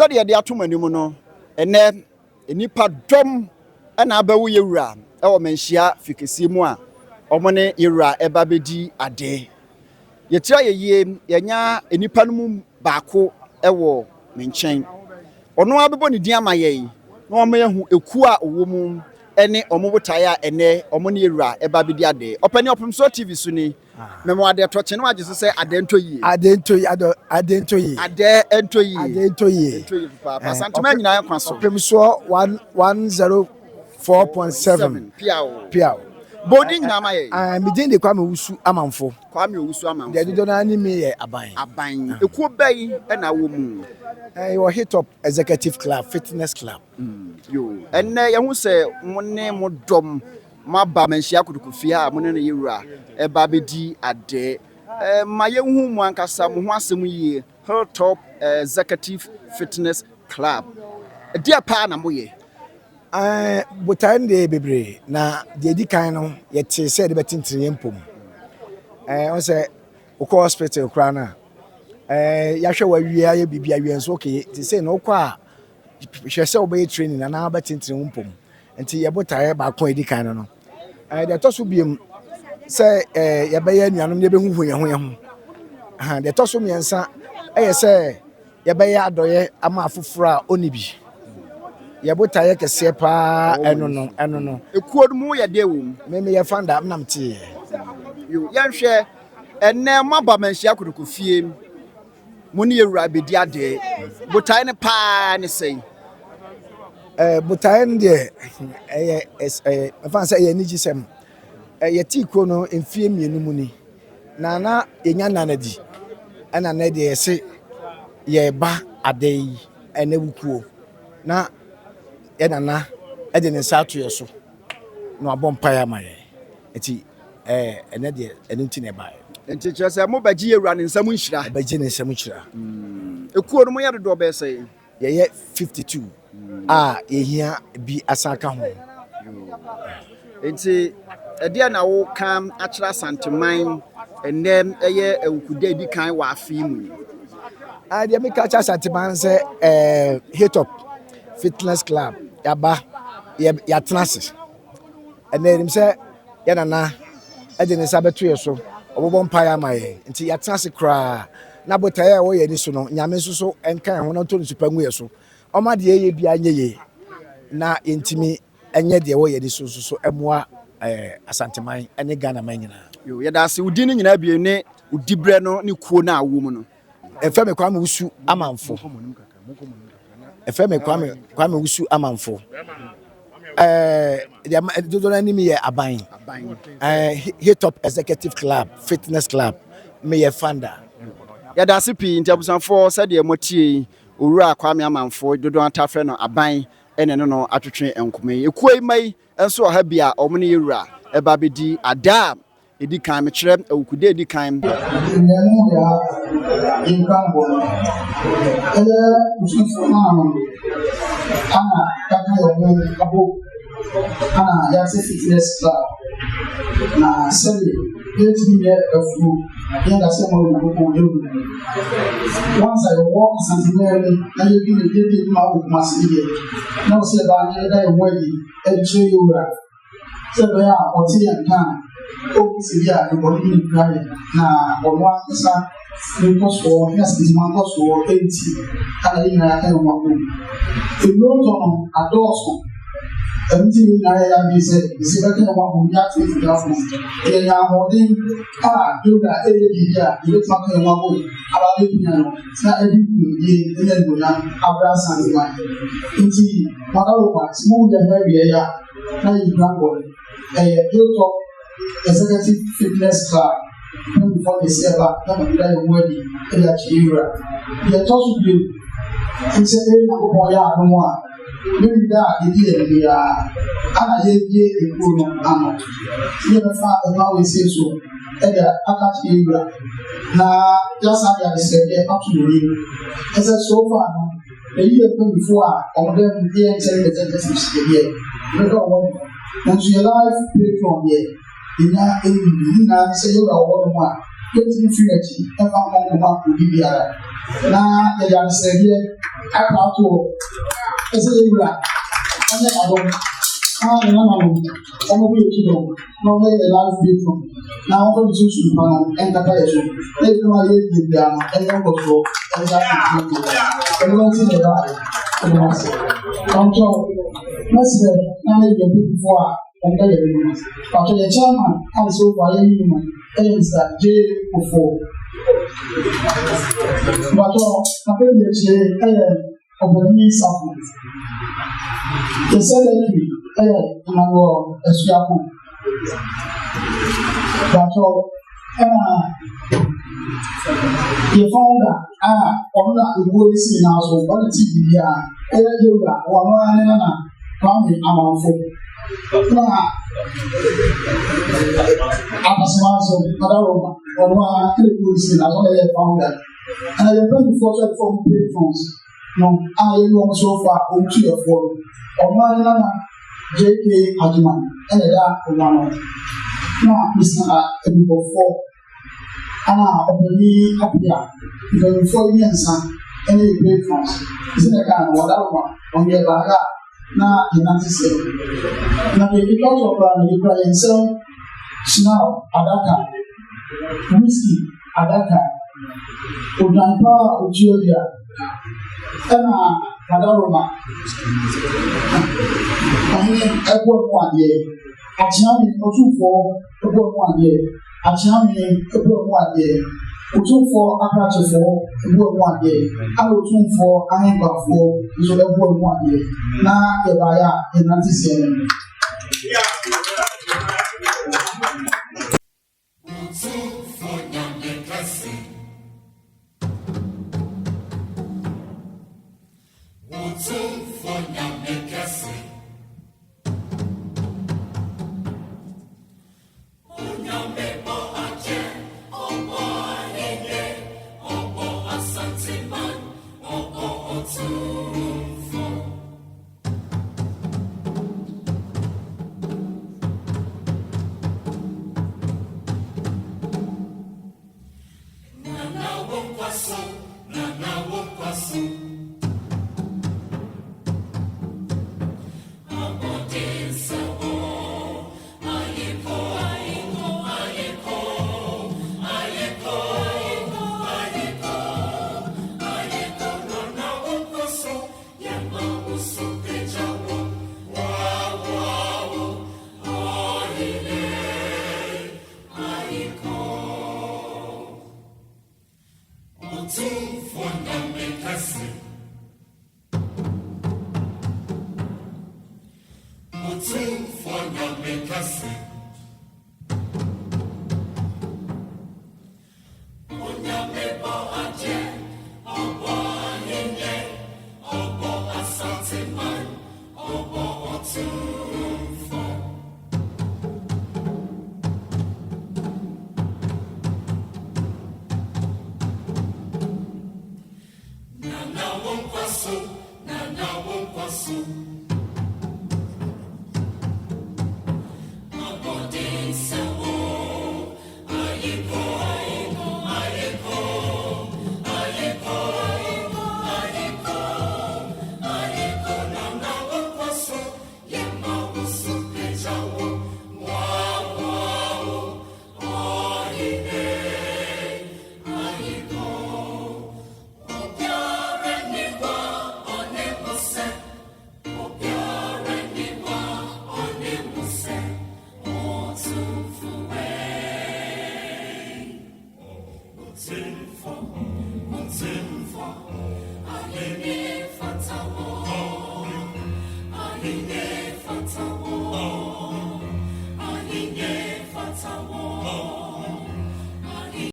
Study the Atumanumono, and then a nipa drum and Abawu Yura, or Menshia, Fikisimua, or Mone Ira, Ebabedi, a day. Ye try a ye, Yanya, a nipanum bako, ewo, Menchain. Or no Ababoni Diamaye, no man who a kua woman, any or Mobotaya, and ne, or Monira, Ebabedi a day. Open your Opemsuo TV Suni. Memoir de touching what you say, I didn't to ye. I didn't to ye. I didn't to ye. I dare enter ye. I didn't to ye. Asantehene na yakwaso. Opemsuo 104.7. Piao. Boarding na maye. I'm beginning the Kwame Usu Amanfo. Kwame Usu Amanfo. They don't anime aban. Aban. Ekuo bay and a woman. You hit up executive club, fitness club. You. And you say one name more drum. My Menshia could kufia, Monena Yura, a babidi a day. My young woman can some once a year, Hilltop Executive Fitness Club. A dear Panamoye. But I'm the baby. Now, the Edicano yet said about Tintrimpum. I say, Oko Hospital, Crana. Yasha, we are BBI, okay, to say no qua. She shall be training and now about Tintrimpum. Until you bought a back point, Edicano. The toss will be say, Yabayan, Yanum, who the toss will be answer. I say, Yabaya doye, Amafufra, Onibi. Yabota ke sepa eno no ekuod mu ya de wom me ye fanda am tie yo yan hwe enne maba Menshia kodoko fie mu ne yewura bedi ade botai ne pa ne sei botai ne fan say ye niji sem ye ti ko no enfie mienu mu ni na enya nanadi ana na de se ye ba ade yi ene wukuo na Enana, I didn't start to your so. No, a bompire, my eti, and anything about it. And teachers are more by G running some wishra, by Jenny Samuchra. A quarter more door bear say, Ye 52. Ye here be Asaka home. And say, a dear now come at Asantehene, and then a year could they be kind of film. I dear me catch Asantehene say, hit up fitness club. Yaba ya trances and then him say yanana e de ne sabeto yeso obobon paya maye nti ya trances kra na botaya wo ye ni so no nyame so enkan ho no to nsupangu yeso o ma de ye bia nye na entimi enye de wo ye ni so emoa Asantehene ene Ghana man nyina yo ye da se udi ni nyina bia ne udi bre no ne kuo na awo mu no e fa me Kwame Usu Amanfo Kwame Usu Amanfo. The enemy ye aban. Hit up executive club, fitness club, me ye founder. Ya da sipi nti abusanfo said ye motie owura Kwame Amanfo dodo atafre no aban ene no atwetwe enkome ekuoi mai enso ha bia omne yewura eba bedi ada edi kan me kire awukude edi kan ana fitness club na sabi getting there a few and I said once I walk Asantehene na you give me the mouth of Massilia now say about the way and show you where so they are or see and can yeah the body in crying na on one side because for yes is man for 80 and I didn't want to if no on a door everything in area is back in one that is the office. They are holding do that area. You look back in one about it. Not everything in the Guna, Abra Santima. Indeed, Madawa, smooth and heavy area. Now you grab a hilltop executive fitness club. Before they say about that, wedding, and that you are. They are told to it's a very good boy. Maybe that the ana ye ekuno ano ye fa na we say so e da akachi ewura na just have the say e pato ni e say so far no e ye pe before a on dem dey enter the business here we go on na your life Patron here ina ina say you are one one getting free e fa mo ma ko bibia na e ya say here akwato ese yura anya ado na na no omo bi ekido no me the last day from na omo bi susu pa enta pa yeso e bi ma ye bi bia no e yo ko so e ya ti e no ti ne ba e no se onto mese na me bi before and then you but the chairman and so for any human is that J before but I think the J of the new supplement the secretary and I will a swap but the founder on the voice in our so what the TV one coming among folk. Abasemaso, Padaroma, or one critics in our founder. And I have been for patrons. No, I am so far on 3 or 4. Or one J.K. Adjuman, and a dark one. Now, Mr. Edible 4. Openly up here, the 4 years, any patrons. Isn't a kind of whatever on your baga. Na inatise na because of the Ukraine so now adaka whiskey adaka udampa ujiodia na padaroma ani ebo kwade achiami otufo ebo kwade achiami ebo kwade otufo akrachefo ebo kwade alotufo ahengafo so ebo kwade na ebaya inatise Ahine fatawo